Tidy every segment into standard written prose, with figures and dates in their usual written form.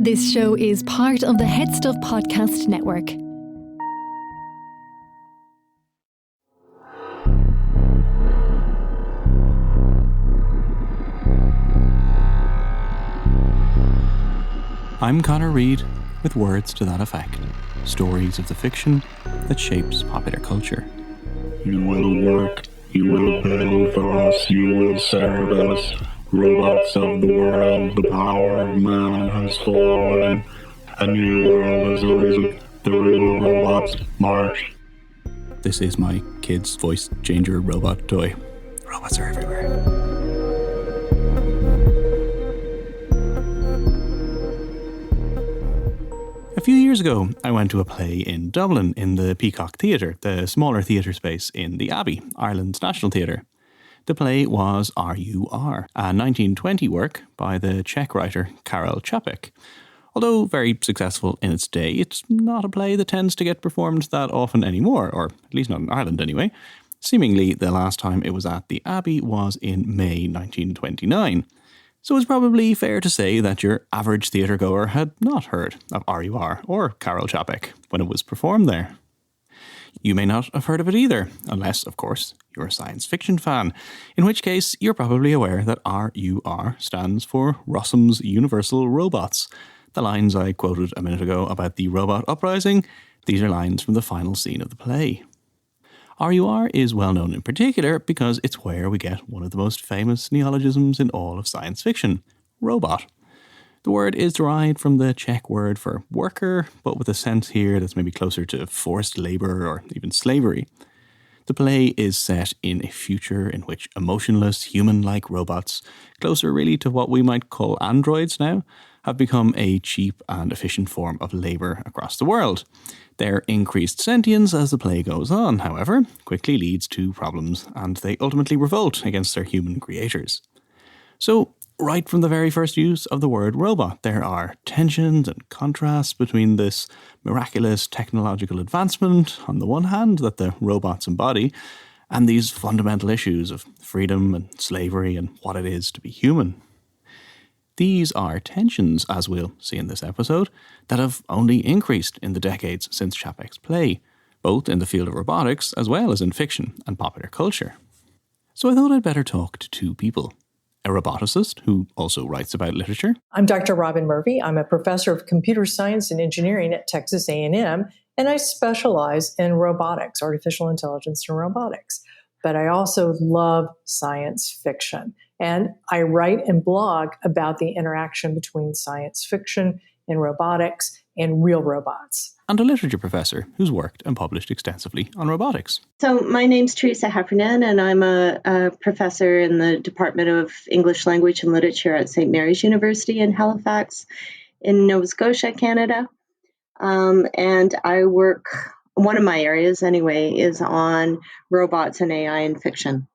This show is part of the Head Stuff Podcast Network. I'm Connor Reid with words to that effect. Stories of the fiction that shapes popular culture. You will work, you will build for us, you will serve us. Robots of the world, the power of man has fallen. A new world has arisen, the real robots march. This is my kid's voice changer robot toy. Robots are everywhere. A few years ago, I went to a play in Dublin in the Peacock Theatre, the smaller theatre space in the Abbey, Ireland's National Theatre. The play was RUR, a 1920 work by the Czech writer Karel Čapek. Although very successful in its day, it's not a play that tends to get performed that often anymore, or at least not in Ireland anyway. Seemingly, the last time it was at the Abbey was in May 1929. So it's probably fair to say that your average theatregoer had not heard of RUR or Karel Čapek when it was performed there. You may not have heard of it either, unless, of course, you're a science fiction fan, in which case you're probably aware that RUR stands for Rossum's Universal Robots. The lines I quoted a minute ago about the robot uprising, these are lines from the final scene of the play. RUR is well known in particular because it's where we get one of the most famous neologisms in all of science fiction, robot. The word is derived from the Czech word for worker, but with a sense here that's maybe closer to forced labour or even slavery. The play is set in a future in which emotionless, human-like robots, closer really to what we might call androids now, have become a cheap and efficient form of labour across the world. Their increased sentience as the play goes on, however, quickly leads to problems, and they ultimately revolt against their human creators. So, right from the very first use of the word robot, there are tensions and contrasts between this miraculous technological advancement, on the one hand, that the robots embody, and these fundamental issues of freedom and slavery and what it is to be human. These are tensions, as we'll see in this episode, that have only increased in the decades since Čapek's play, both in the field of robotics as well as in fiction and popular culture. So I thought I'd better talk to two people. A roboticist who also writes about literature. I'm Dr. Robin Murphy. I'm a professor of computer science and engineering at Texas A&M, and I specialize in robotics, artificial intelligence and robotics. But I also love science fiction, and I write and blog about the interaction between science fiction and robotics and real robots. And a literature professor who's worked and published extensively on robotics. So my name's Teresa Heffernan, and I'm a professor in the Department of English Language and Literature at St. Mary's University in Halifax in Nova Scotia, Canada. And I work, one of my areas anyway, is on robots and AI in fiction.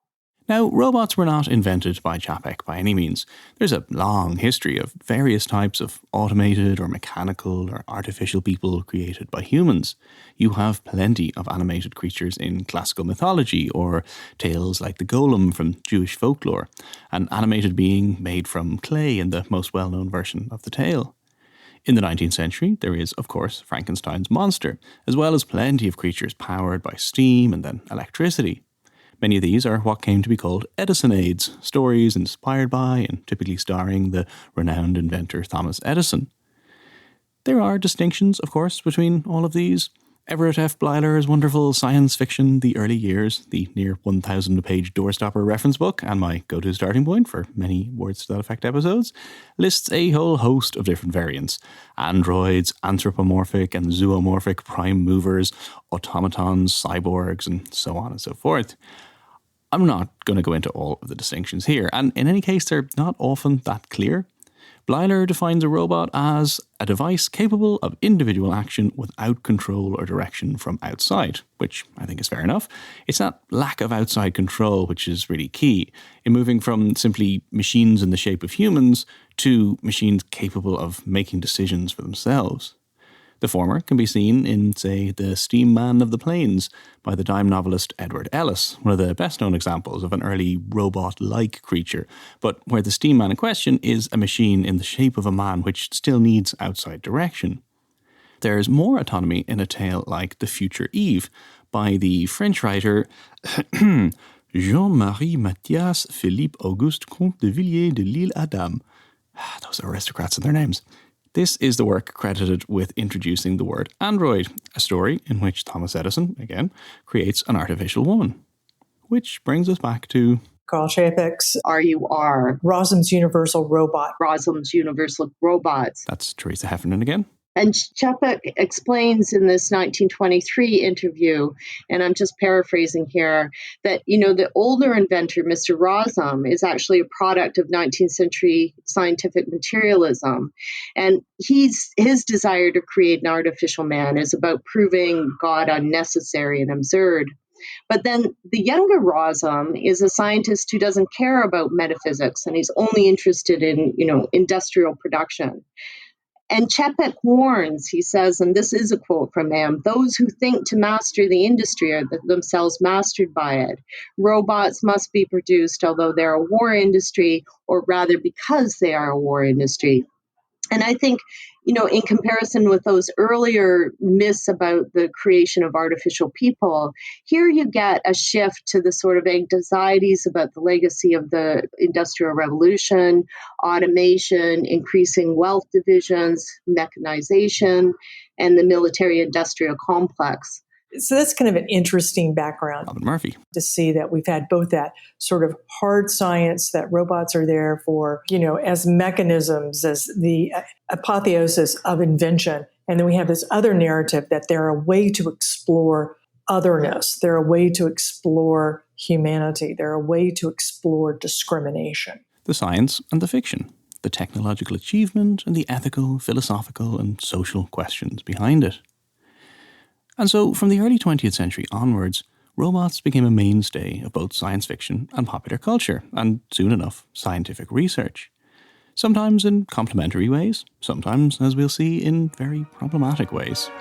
Now, robots were not invented by Čapek by any means. There's a long history of various types of automated or mechanical or artificial people created by humans. You have plenty of animated creatures in classical mythology or tales like the golem from Jewish folklore, an animated being made from clay in the most well-known version of the tale. In the 19th century, there is, of course, Frankenstein's monster, as well as plenty of creatures powered by steam and then electricity. Many of these are what came to be called Edisonades, stories inspired by and typically starring the renowned inventor Thomas Edison. There are distinctions, of course, between all of these. Everett F. Blyler's wonderful science fiction, The Early Years, the near 1,000-page doorstopper reference book, and my go-to starting point for many Words to That Effect episodes, lists a whole host of different variants. Androids, anthropomorphic and zoomorphic prime movers, automatons, cyborgs, and so on and so forth. I'm not going to go into all of the distinctions here, and in any case, they're not often that clear. Blyler defines a robot as a device capable of individual action without control or direction from outside, which I think is fair enough. It's that lack of outside control which is really key in moving from simply machines in the shape of humans to machines capable of making decisions for themselves. The former can be seen in, say, The Steam Man of the Plains by the dime novelist Edward Ellis, one of the best-known examples of an early robot-like creature, but where the steam man in question is a machine in the shape of a man which still needs outside direction. There's more autonomy in a tale like The Future Eve by the French writer Jean-Marie Mathias Philippe Auguste Comte de Villiers de l'Isle Adam. Those aristocrats and their names. This is the work credited with introducing the word android, a story in which Thomas Edison, again, creates an artificial woman. Which brings us back to Carl Chapek's RUR, Rossum's Universal Robot. Rossum's Universal Robots. That's Teresa Heffernan again. And Chapek explains in this 1923 interview, and I'm just paraphrasing here, that, the older inventor, Mr. Rossum, is actually a product of 19th century scientific materialism. And his desire to create an artificial man is about proving God unnecessary and absurd. But then the younger Rossum is a scientist who doesn't care about metaphysics, and he's only interested in, industrial production. And Chapek warns, he says, and this is a quote from him, "Those who think to master the industry are themselves mastered by it. Robots must be produced, although they're a war industry, or rather because they are a war industry." And I think, in comparison with those earlier myths about the creation of artificial people, here you get a shift to the sort of anxieties about the legacy of the Industrial Revolution, automation, increasing wealth divisions, mechanization, and the military-industrial complex. So that's kind of an interesting background. Robin Murphy. To see that we've had both that sort of hard science that robots are there for, as mechanisms, as the apotheosis of invention. And then we have this other narrative that they're a way to explore otherness. They're a way to explore humanity. They're a way to explore discrimination. The science and the fiction. The technological achievement and the ethical, philosophical and social questions behind it. And so, from the early 20th century onwards, robots became a mainstay of both science fiction and popular culture, and soon enough, scientific research. Sometimes in complementary ways, sometimes, as we'll see, in very problematic ways.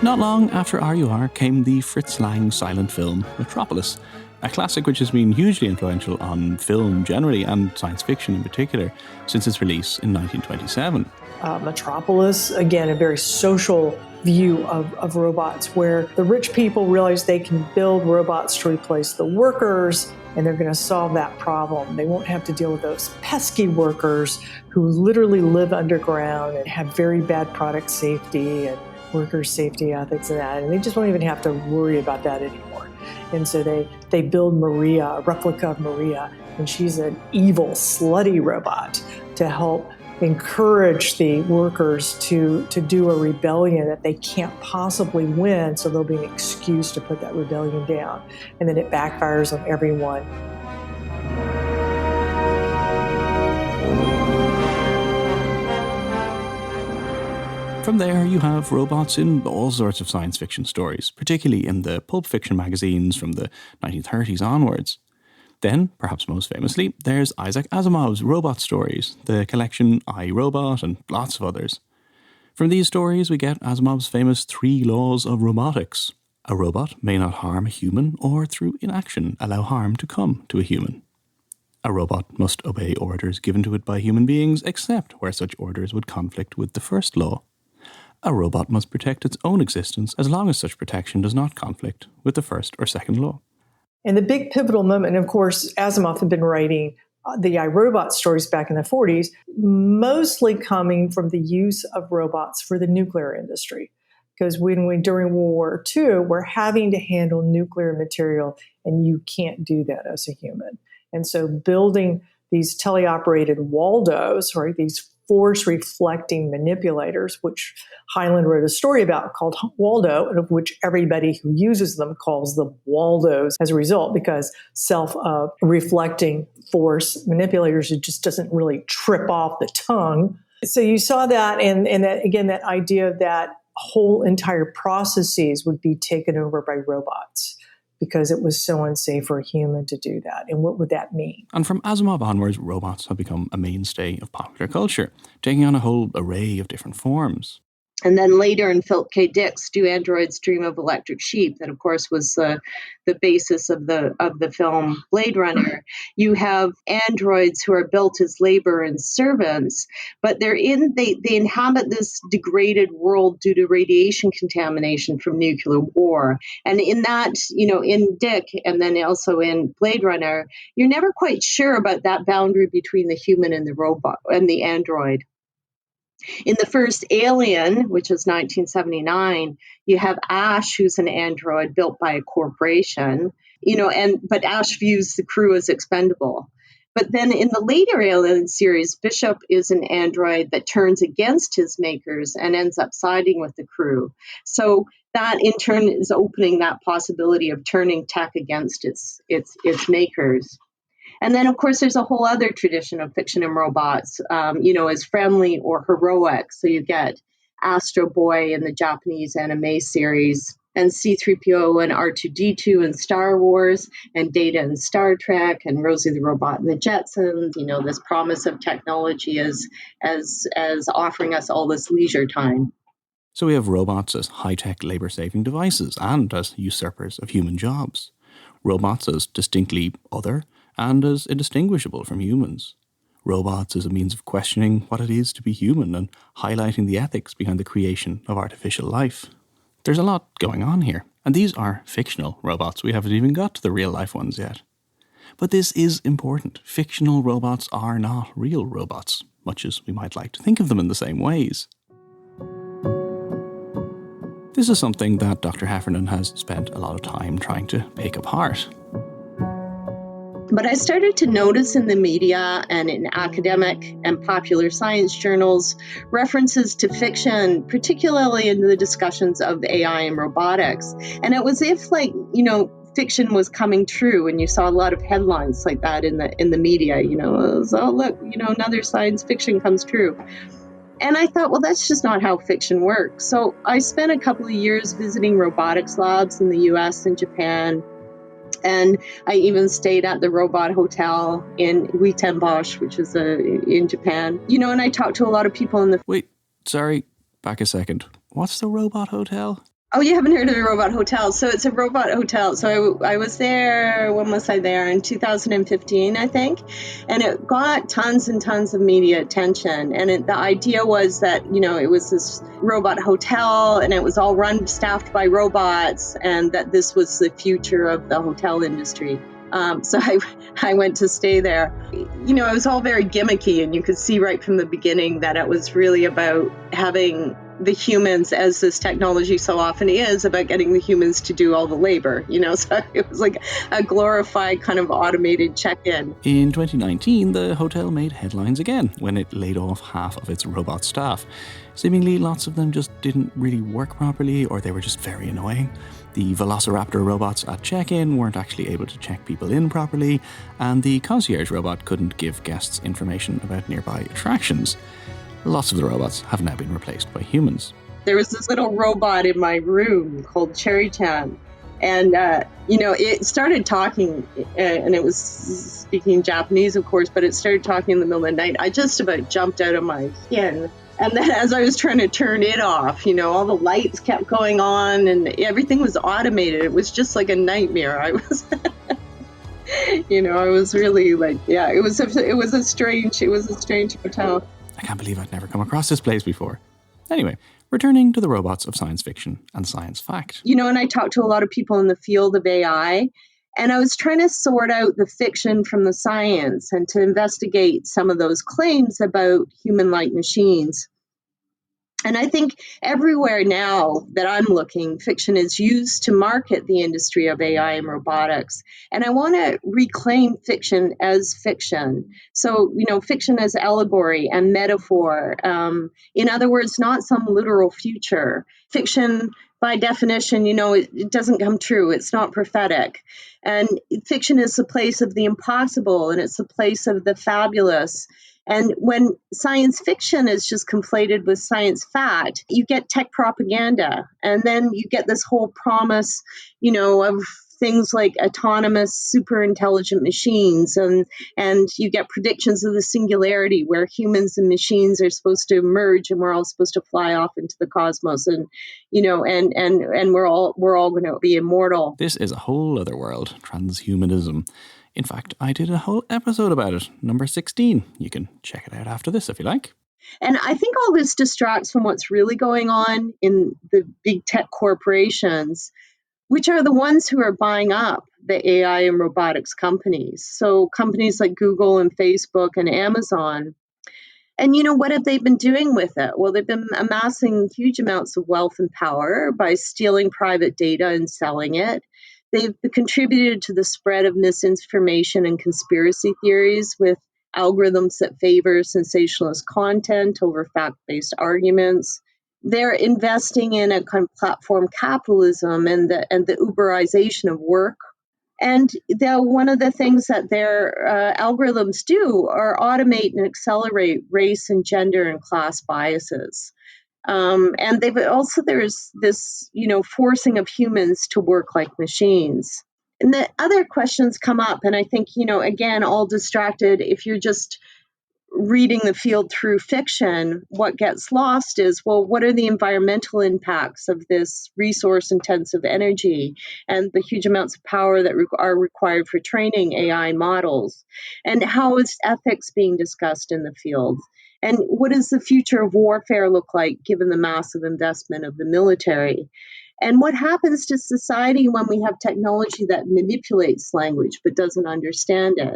Not long after RUR came the Fritz Lang silent film Metropolis, a classic which has been hugely influential on film generally and science fiction in particular since its release in 1927. Metropolis, again, a very social view of robots where the rich people realize they can build robots to replace the workers and they're going to solve that problem. They won't have to deal with those pesky workers who literally live underground and have very bad product safety and worker safety ethics and that, and they just won't even have to worry about that anymore. And so they build Maria, a replica of Maria, and she's an evil, slutty robot to help encourage the workers to do a rebellion that they can't possibly win, so there'll be an excuse to put that rebellion down. And then it backfires on everyone. From there, you have robots in all sorts of science fiction stories, particularly in the pulp fiction magazines from the 1930s onwards. Then, perhaps most famously, there's Isaac Asimov's robot stories, the collection I, Robot, and lots of others. From these stories, we get Asimov's famous 3 laws of robotics. A robot may not harm a human or, through inaction, allow harm to come to a human. A robot must obey orders given to it by human beings, except where such orders would conflict with the first law. A robot must protect its own existence as long as such protection does not conflict with the first or second law. And the big pivotal moment, and of course, Asimov had been writing the iRobot stories back in the 40s, mostly coming from the use of robots for the nuclear industry. Because during World War II, we're having to handle nuclear material, and you can't do that as a human. And so building these teleoperated Waldos, right, these force-reflecting manipulators, which Hyland wrote a story about called Waldo, and of which everybody who uses them calls them Waldos as a result, because self-reflecting force manipulators, it just doesn't really trip off the tongue. So you saw that, and that, again, that idea that whole entire processes would be taken over by robots. because it was so unsafe for a human to do that. And what would that mean? And from Asimov onwards, robots have become a mainstay of popular culture, taking on a whole array of different forms. And then later in Philip K. Dick's Do Androids Dream of Electric Sheep, that of course was the basis of the film Blade Runner, you have androids who are built as labor and servants, but they inhabit this degraded world due to radiation contamination from nuclear war. And in that, in Dick and then also in Blade Runner, you're never quite sure about that boundary between the human and the robot and the android. In the first Alien, which is 1979, you have Ash, who's an android built by a corporation, but Ash views the crew as expendable. But then in the later Alien series, Bishop is an android that turns against his makers and ends up siding with the crew. So that in turn is opening that possibility of turning tech against its makers. And then, of course, there's a whole other tradition of fiction and robots, as friendly or heroic. So you get Astro Boy in the Japanese anime series, and C-3PO and R2-D2 in Star Wars, and Data in Star Trek, and Rosie the Robot in the Jetsons. This promise of technology as offering us all this leisure time. So we have robots as high-tech labor-saving devices and as usurpers of human jobs. Robots as distinctly other and as indistinguishable from humans. Robots as a means of questioning what it is to be human and highlighting the ethics behind the creation of artificial life. There's a lot going on here, and these are fictional robots. We haven't even got to the real-life ones yet. But this is important. Fictional robots are not real robots, much as we might like to think of them in the same ways. This is something that Dr. Heffernan has spent a lot of time trying to pick apart. But I started to notice in the media and in academic and popular science journals references to fiction, particularly in the discussions of AI and robotics. And it was if fiction was coming true, and you saw a lot of headlines like that in the media, oh, look, another science fiction comes true. And I thought, well, that's just not how fiction works. So I spent a couple of years visiting robotics labs in the US and Japan. And I even stayed at the Robot Hotel in Uitenbosch, which is in Japan. And I talked to a lot of people in the... Wait, sorry, back a second. What's the Robot Hotel? Oh, you haven't heard of the Robot Hotel? So it's a robot hotel. So I was there, when was I there? In 2015, I think. And it got tons and tons of media attention. And the idea was that, it was this robot hotel and it was all staffed by robots, and that this was the future of the hotel industry. So I went to stay there. It was all very gimmicky, and you could see right from the beginning that it was really about having the humans, as this technology so often is, about getting the humans to do all the labor, so it was like a glorified kind of automated check-in. In 2019, the hotel made headlines again when it laid off half of its robot staff. Seemingly lots of them just didn't really work properly, or they were just very annoying. The Velociraptor robots at check-in weren't actually able to check people in properly, and the concierge robot couldn't give guests information about nearby attractions. Lots of the robots have now been replaced by humans. There was this little robot in my room called Cherry-chan, and it started talking, and it was speaking Japanese, of course, but it started talking in the middle of the night. I just about jumped out of my skin. And then as I was trying to turn it off, all the lights kept going on and everything was automated. It was just like a nightmare. I was, I was really it was a strange hotel. I can't believe I'd never come across this place before. Anyway, returning to the robots of science fiction and science fact. And I talked to a lot of people in the field of AI, and I was trying to sort out the fiction from the science and to investigate some of those claims about human-like machines. And I think everywhere now that I'm looking, fiction is used to market the industry of AI and robotics. And I want to reclaim fiction as fiction. So, fiction as allegory and metaphor. In other words, not some literal future. Fiction, by definition, it doesn't come true. It's not prophetic. And fiction is the place of the impossible, and it's the place of the fabulous. And when science fiction is just conflated with science fact, you get tech propaganda. And then you get this whole promise, of things like autonomous, super intelligent machines, and you get predictions of the singularity where humans and machines are supposed to merge, and we're all supposed to fly off into the cosmos, and we're all going to be immortal. This is a whole other world, transhumanism. In fact, I did a whole episode about it, number 16. You can check it out after this if you like. And I think all this distracts from what's really going on in the big tech corporations, which are the ones who are buying up the AI and robotics companies. So companies like Google and Facebook and Amazon. And what have they been doing with it? Well, they've been amassing huge amounts of wealth and power by stealing private data and selling it. They've contributed to the spread of misinformation and conspiracy theories with algorithms that favor sensationalist content over fact-based arguments. They're investing in a kind of platform capitalism and the Uberization of work. And one of the things that their algorithms do are automate and accelerate race and gender and class biases. And there's this, forcing of humans to work like machines. And the other questions come up, and I think, again, all distracted, if you're just reading the field through fiction, what gets lost is, well, what are the environmental impacts of this resource-intensive energy and the huge amounts of power that are required for training AI models? And how is ethics being discussed in the field? And what does the future of warfare look like, given the massive investment of the military? And what happens to society when we have technology that manipulates language but doesn't understand it?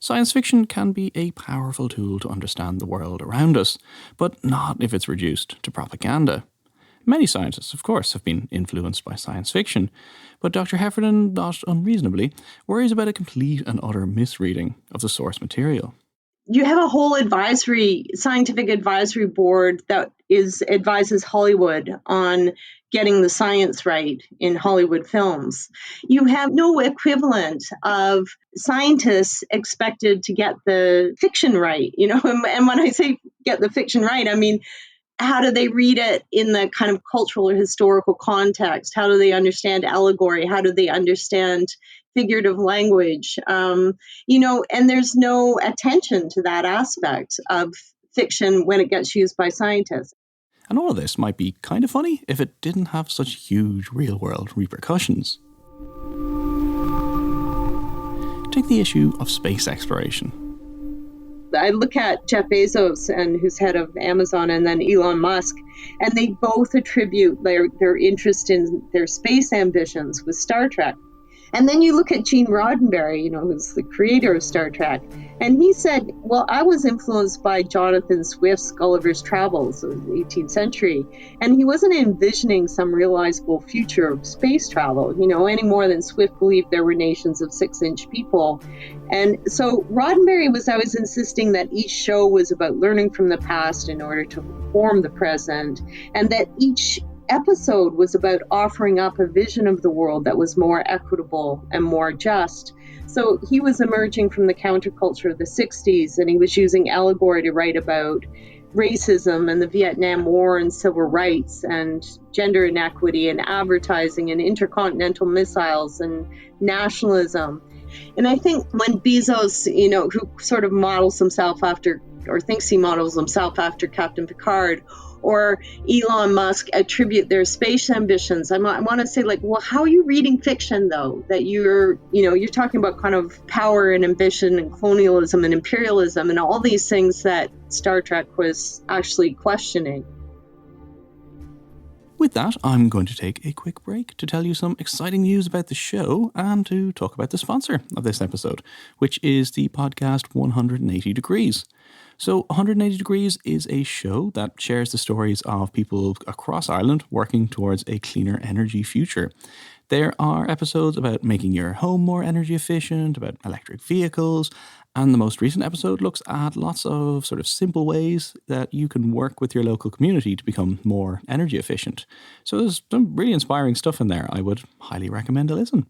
Science fiction can be a powerful tool to understand the world around us, but not if it's reduced to propaganda. Many scientists, of course, have been influenced by science fiction, but Dr. Heffernan, not unreasonably, worries about a complete and utter misreading of the source material. You have a whole scientific advisory board that advises Hollywood on getting the science right in Hollywood films. You have no equivalent of scientists expected to get the fiction right, and when I say get the fiction right, I mean, how do they read it in the kind of cultural or historical context? How do they understand allegory? How do they understand figurative language? And there's no attention to that aspect of fiction when it gets used by scientists. And all of this might be kind of funny if it didn't have such huge real-world repercussions. Take the issue of space exploration. I look at Jeff Bezos, who's head of Amazon, and then Elon Musk, and they both attribute their interest in their space ambitions with Star Trek. And then you look at Gene Roddenberry, who's the creator of Star Trek, and he said, well, I was influenced by Jonathan Swift's Gulliver's Travels of the 18th century, and he wasn't envisioning some realizable future of space travel, any more than Swift believed there were nations of 6-inch people. And so Roddenberry was always insisting that each show was about learning from the past in order to form the present, and that each episode was about offering up a vision of the world that was more equitable and more just. So he was emerging from the counterculture of the 60s, and he was using allegory to write about racism and the Vietnam War and civil rights and gender inequity and advertising and intercontinental missiles and nationalism. And I think when Bezos, who sort of models himself after, or thinks he models himself after Captain Picard, or Elon Musk attribute their space ambitions, I want to say, well, how are you reading fiction, though, that you're talking about kind of power and ambition and colonialism and imperialism and all these things that Star Trek was actually questioning? With that, I'm going to take a quick break to tell you some exciting news about the show and to talk about the sponsor of this episode, which is the podcast 180 Degrees. So 180 Degrees is a show that shares the stories of people across Ireland working towards a cleaner energy future. There are episodes about making your home more energy efficient, about electric vehicles, and the most recent episode looks at lots of sort of simple ways that you can work with your local community to become more energy efficient. So there's some really inspiring stuff in there. I would highly recommend a listen.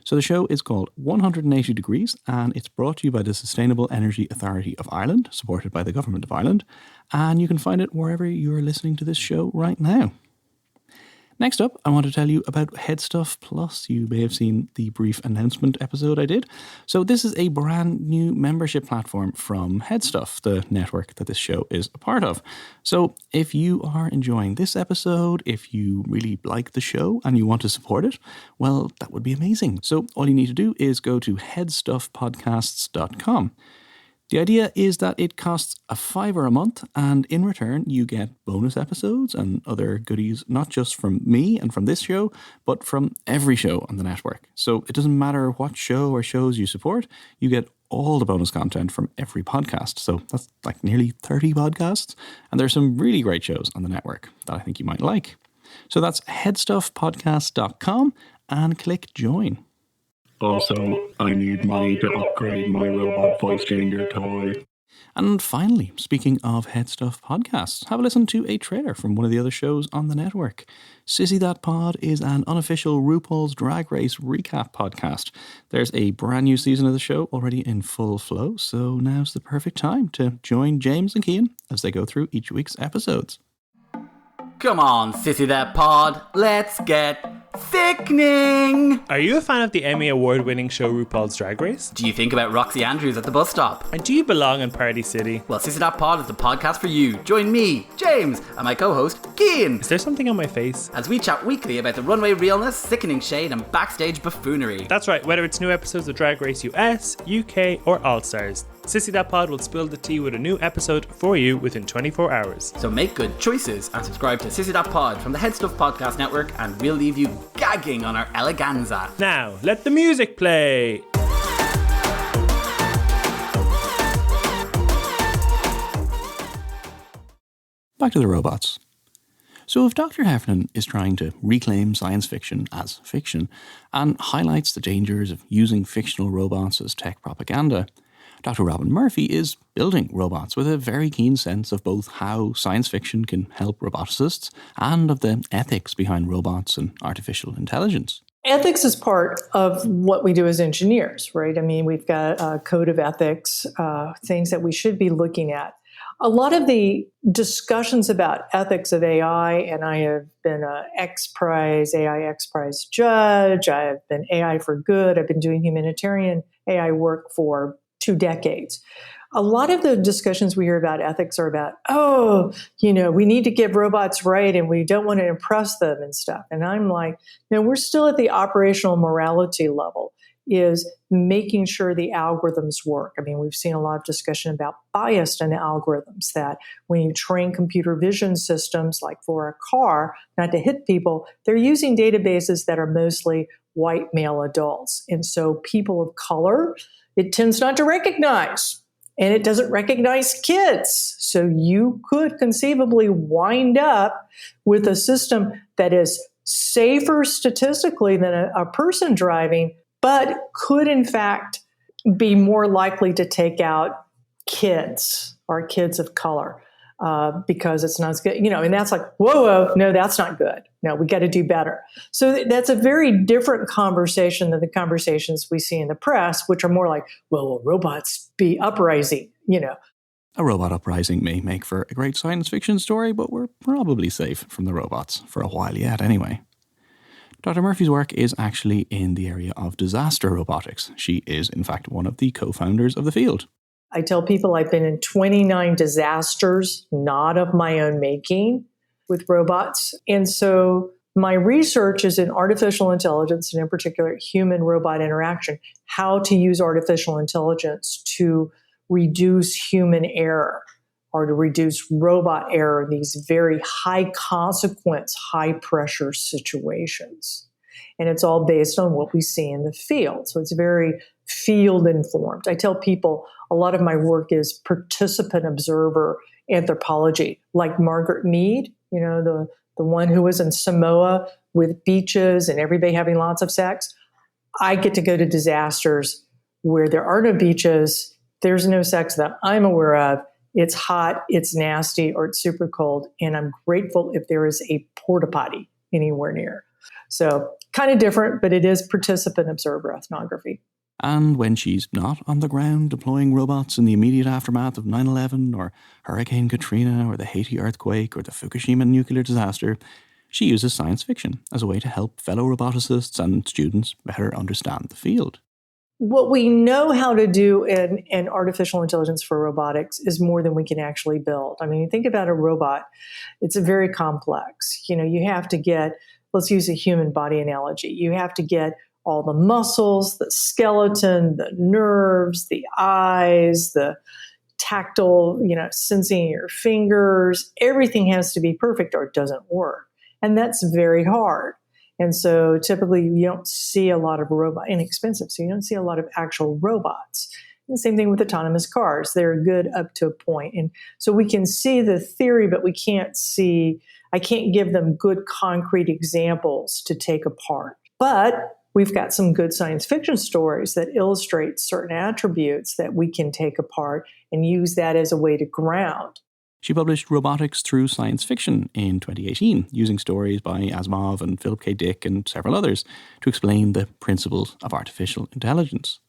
So the show is called 180 Degrees, and it's brought to you by the Sustainable Energy Authority of Ireland, supported by the Government of Ireland, and you can find it wherever you're listening to this show right now. Next up, I want to tell you about Headstuff Plus. You may have seen the brief announcement episode I did. So this is a brand new membership platform from Headstuff, the network that this show is a part of. So if you are enjoying this episode, if you really like the show and you want to support it, well, that would be amazing. So all you need to do is go to headstuffpodcasts.com. The idea is that it costs $5 a month, and in return you get bonus episodes and other goodies, not just from me and from this show, but from every show on the network. So it doesn't matter what show or shows you support, you get all the bonus content from every podcast. So that's like nearly 30 podcasts, and there's some really great shows on the network that I think you might like. So that's headstuffpodcast.com and click join. Also, I need money to upgrade my robot voice changer toy. And finally, speaking of Headstuff podcasts, have a listen to a trailer from one of the other shows on the network. Sissy That Pod is an unofficial RuPaul's Drag Race recap podcast. There's a brand new season of the show already in full flow, so now's the perfect time to join James and Cian as they go through each week's episodes. Come on, Sissy That Pod, let's get sickening! Are you a fan of the Emmy Award-winning show RuPaul's Drag Race? Do you think about Roxy Andrews at the bus stop? And do you belong in Party City? Well, Sissy That Pod is the podcast for you. Join me, James, and my co-host, Cian, Is there something on my face? as we chat weekly about the runway realness, sickening shade, and backstage buffoonery. That's right, whether it's new episodes of Drag Race US, UK, or All-Stars, Sissy That Pod will spill the tea with a new episode for you within 24 hours. So make good choices and subscribe to Sissy That Pod from the Headstuff Podcast Network, and we'll leave you gagging on our eleganza. Now, let the music play! Back to the robots. So if Dr. Heffernan is trying to reclaim science fiction as fiction and highlights the dangers of using fictional robots as tech propaganda, Dr. Robin Murphy is building robots with a very keen sense of both how science fiction can help roboticists and of the ethics behind robots and artificial intelligence. Ethics is part of what we do as engineers, right? I mean, we've got a code of ethics, things that we should be looking at. A lot of the discussions about ethics of AI, and I have been an AI X Prize judge, I have been AI for Good, I've been doing humanitarian AI work for 2 decades. A lot of the discussions we hear about ethics are about, we need to get robots right and we don't want to impress them and stuff. And I'm like, we're still at the operational morality level, is making sure the algorithms work. I mean, we've seen a lot of discussion about bias in algorithms, that when you train computer vision systems, like for a car, not to hit people, they're using databases that are mostly white male adults. And so people of color, it tends not to recognize, and it doesn't recognize kids. So you could conceivably wind up with a system that is safer statistically than a person driving, but could in fact be more likely to take out kids or kids of color because it's not as good, and that's like, whoa, no, that's not good. No, we got to do better. So that's a very different conversation than the conversations we see in the press, which are more like, well, will robots be uprising, A robot uprising may make for a great science fiction story, but we're probably safe from the robots for a while yet anyway. Dr. Murphy's work is actually in the area of disaster robotics. She is, in fact, one of the co-founders of the field. I tell people I've been in 29 disasters, not of my own making, with robots. And so my research is in artificial intelligence, and in particular, human-robot interaction, how to use artificial intelligence to reduce human error or to reduce robot error in these very high consequence, high pressure situations. And it's all based on what we see in the field. So it's very field informed. I tell people a lot of my work is participant observer anthropology, like Margaret Mead, the one who was in Samoa with beaches and everybody having lots of sex. I get to go to disasters where there are no beaches, there's no sex that I'm aware of, it's hot, it's nasty, or it's super cold, and I'm grateful if there is a porta potty anywhere near. So kind of different, but it is participant observer ethnography. And when she's not on the ground deploying robots in the immediate aftermath of 9/11 or Hurricane Katrina or the Haiti earthquake or the Fukushima nuclear disaster, She uses science fiction as a way to help fellow roboticists and students better understand the field. What we know how to do in artificial intelligence for robotics is more than we can actually build. I mean, you think about a robot, it's very complex. You have to get, let's use a human body analogy. You have to get all the muscles, the skeleton, the nerves, the eyes, the tactile, sensing your fingers. Everything has to be perfect or it doesn't work. And that's very hard. And so typically you don't see a lot of inexpensive, so you don't see a lot of actual robots. And the same thing with autonomous cars. They're good up to a point. And so we can see the theory, but I can't give them good concrete examples to take apart. But we've got some good science fiction stories that illustrate certain attributes that we can take apart and use that as a way to ground. She published Robotics Through Science Fiction in 2018, using stories by Asimov and Philip K. Dick and several others to explain the principles of artificial intelligence.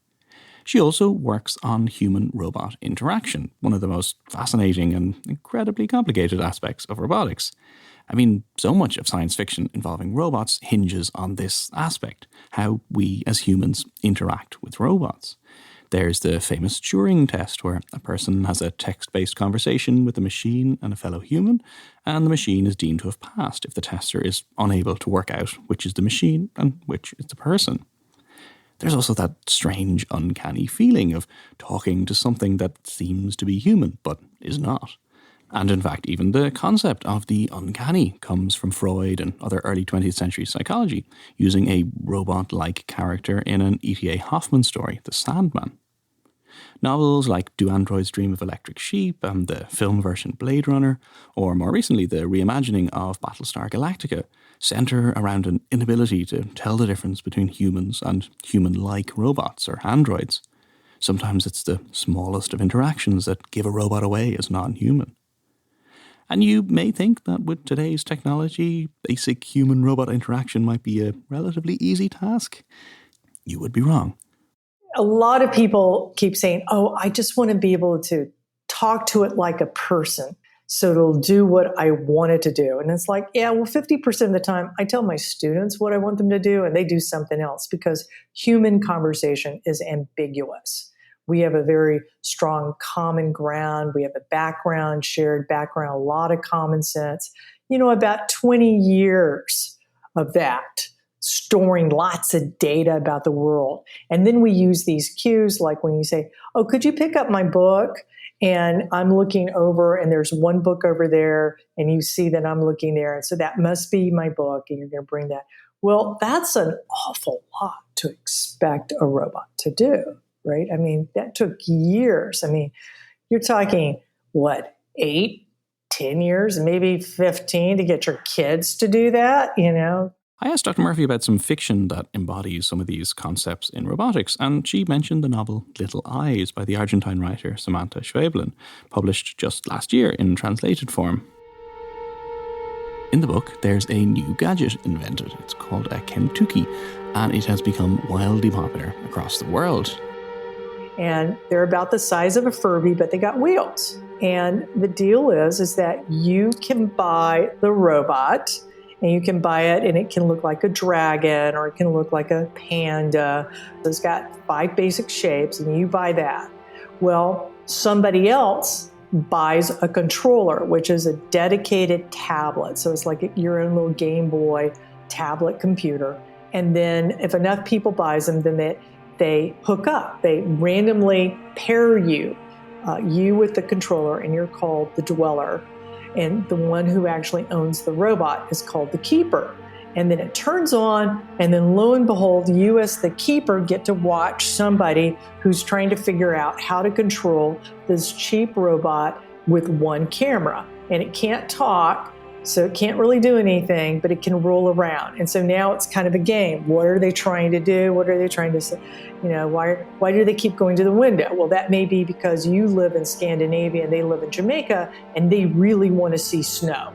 She also works on human-robot interaction, one of the most fascinating and incredibly complicated aspects of robotics. I mean, so much of science fiction involving robots hinges on this aspect, how we as humans interact with robots. There's the famous Turing test, where a person has a text-based conversation with a machine and a fellow human, and the machine is deemed to have passed if the tester is unable to work out which is the machine and which is the person. There's also that strange, uncanny feeling of talking to something that seems to be human, but is not. And in fact, even the concept of the uncanny comes from Freud and other early 20th century psychology, using a robot-like character in an E.T.A. Hoffmann story, The Sandman. Novels like Do Androids Dream of Electric Sheep and the film version Blade Runner, or more recently the reimagining of Battlestar Galactica, centre around an inability to tell the difference between humans and human-like robots or androids. Sometimes it's the smallest of interactions that give a robot away as non-human. And you may think that with today's technology, basic human-robot interaction might be a relatively easy task. You would be wrong. A lot of people keep saying, I just want to be able to talk to it like a person so it'll do what I want it to do. And it's like, 50% of the time I tell my students what I want them to do and they do something else because human conversation is ambiguous. We have a very strong common ground. We have a background, shared background, a lot of common sense. About 20 years of that, storing lots of data about the world. And then we use these cues, like when you say, could you pick up my book? And I'm looking over and there's one book over there and you see that I'm looking there. And so that must be my book and you're going to bring that. Well, that's an awful lot to expect a robot to do. Right? I mean, that took years. I mean, you're talking, 8, 10 years, maybe 15 to get your kids to do that, I asked Dr. Murphy about some fiction that embodies some of these concepts in robotics, and she mentioned the novel Little Eyes by the Argentine writer Samantha Schweblin, published just last year in translated form. In the book, there's a new gadget invented. It's called a Kentucky, and it has become wildly popular across the world. And they're about the size of a Furby, but they got wheels. And the deal is that you can buy the robot, and you can buy it, and it can look like a dragon, or it can look like a panda. It's got 5 basic shapes, and you buy that. Well, somebody else buys a controller, which is a dedicated tablet. So it's like your own little Game Boy tablet computer. And then if enough people buys them, then they hook up. They randomly pair you with the controller, and you're called the dweller. And the one who actually owns the robot is called the keeper. And then it turns on, and then lo and behold, you as the keeper get to watch somebody who's trying to figure out how to control this cheap robot with one camera. And it can't talk, so it can't really do anything, but it can roll around. And so now it's kind of a game. What are they trying to do? What are they trying to say? Why do they keep going to the window? Well, that may be because you live in Scandinavia and they live in Jamaica and they really want to see snow,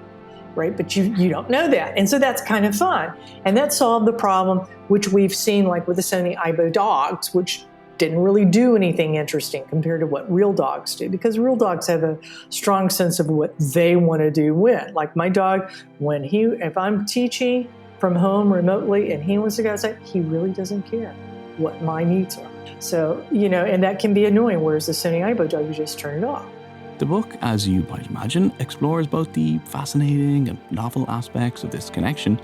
right? But you don't know that. And so that's kind of fun. And that solved the problem, which we've seen like with the Sony Aibo dogs, which didn't really do anything interesting compared to what real dogs do, because real dogs have a strong sense of what they want to do when. Like my dog, if I'm teaching from home remotely and he wants to go outside, he really doesn't care what my needs are. So, and that can be annoying, whereas the Sony Aibo dog, you just turn it off. The book, as you might imagine, explores both the fascinating and novel aspects of this connection,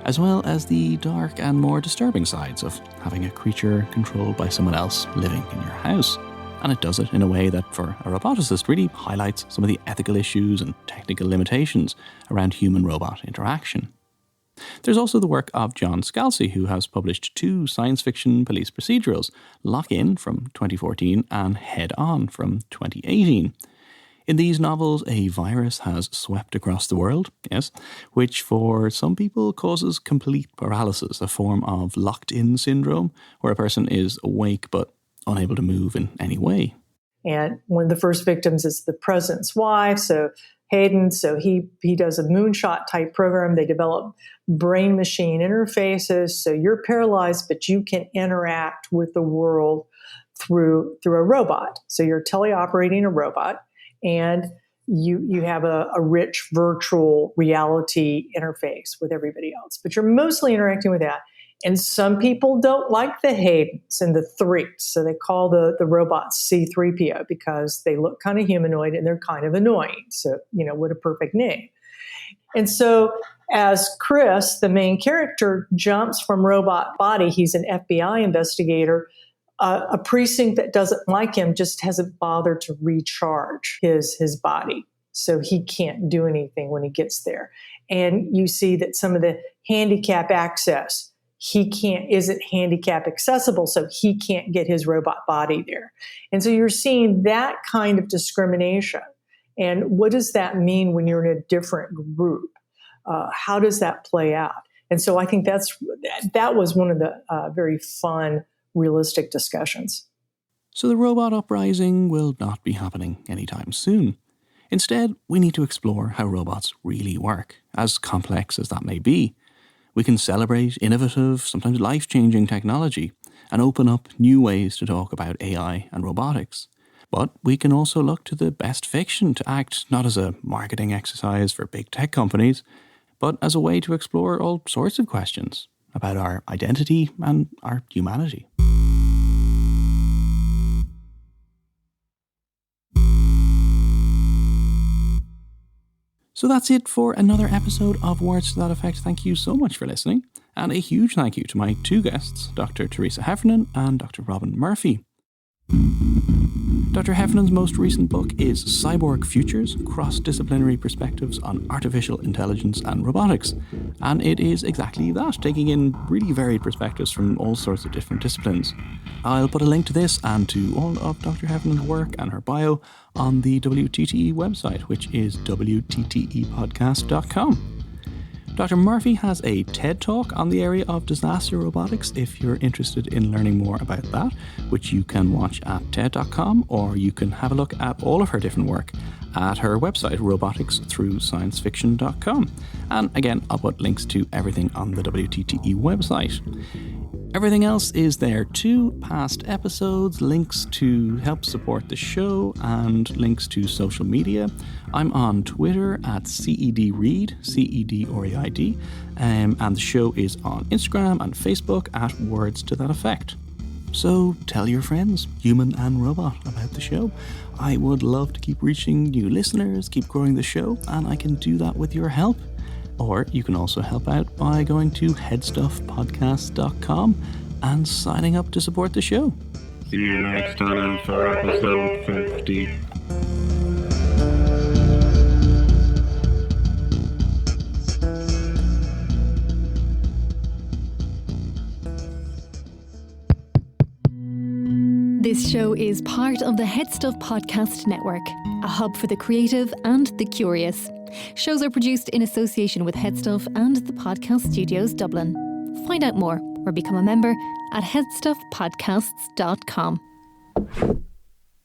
as well as the dark and more disturbing sides of having a creature controlled by someone else living in your house. And it does it in a way that, for a roboticist, really highlights some of the ethical issues and technical limitations around human-robot interaction. There's also the work of John Scalzi, who has published 2 science fiction police procedurals, Lock In from 2014 and Head On from 2018. In these novels, a virus has swept across the world, yes, which for some people causes complete paralysis, a form of locked-in syndrome, where a person is awake but unable to move in any way. And one of the first victims is the president's wife, so Hayden, so he does a moonshot type program. They develop brain-machine interfaces, so you're paralyzed, but you can interact with the world through a robot. So you're teleoperating a robot, and you have a rich virtual reality interface with everybody else. But you're mostly interacting with that. And some people don't like the Haydens and the Threes. So they call the robots C-3PO because they look kind of humanoid and they're kind of annoying. So, what a perfect name. And so as Chris, the main character, jumps from robot body, he's an FBI investigator, a precinct that doesn't like him just hasn't bothered to recharge his body. So he can't do anything when he gets there. And you see that some of the handicap access, isn't handicap accessible, so he can't get his robot body there. And so you're seeing that kind of discrimination. And what does that mean when you're in a different group? How does that play out? And so I think that was one of the very fun, realistic discussions. So the robot uprising will not be happening anytime soon. Instead, we need to explore how robots really work, as complex as that may be. We can celebrate innovative, sometimes life-changing technology and open up new ways to talk about AI and robotics. But we can also look to the best fiction to act not as a marketing exercise for big tech companies, but as a way to explore all sorts of questions about our identity and our humanity. So that's it for another episode of Words to That Effect. Thank you so much for listening. And a huge thank you to my 2 guests, Dr. Teresa Heffernan and Dr. Robin Murphy. Dr. Heffernan's most recent book is Cyborg Futures, Cross-Disciplinary Perspectives on Artificial Intelligence and Robotics. And it is exactly that, taking in really varied perspectives from all sorts of different disciplines. I'll put a link to this and to all of Dr. Heffernan's work and her bio on the WTTE website, which is wttepodcast.com. Dr. Murphy has a TED Talk on the area of disaster robotics if you're interested in learning more about that, which you can watch at TED.com, or you can have a look at all of her different work at her website, roboticsthroughsciencefiction.com. And again, I'll put links to everything on the WTTE website. Everything else is there too, past episodes, links to help support the show, and links to social media. I'm on Twitter at CEDRead, CEDReid, and the show is on Instagram and Facebook at Words to That Effect. So tell your friends, human and robot, about the show. I would love to keep reaching new listeners, keep growing the show, and I can do that with your help. Or you can also help out by going to headstuffpodcast.com and signing up to support the show. See you next time for episode 50. This show is part of the Head Stuff Podcast Network, a hub for the creative and the curious. Shows are produced in association with Headstuff and the Podcast Studios Dublin. Find out more or become a member at headstuffpodcasts.com.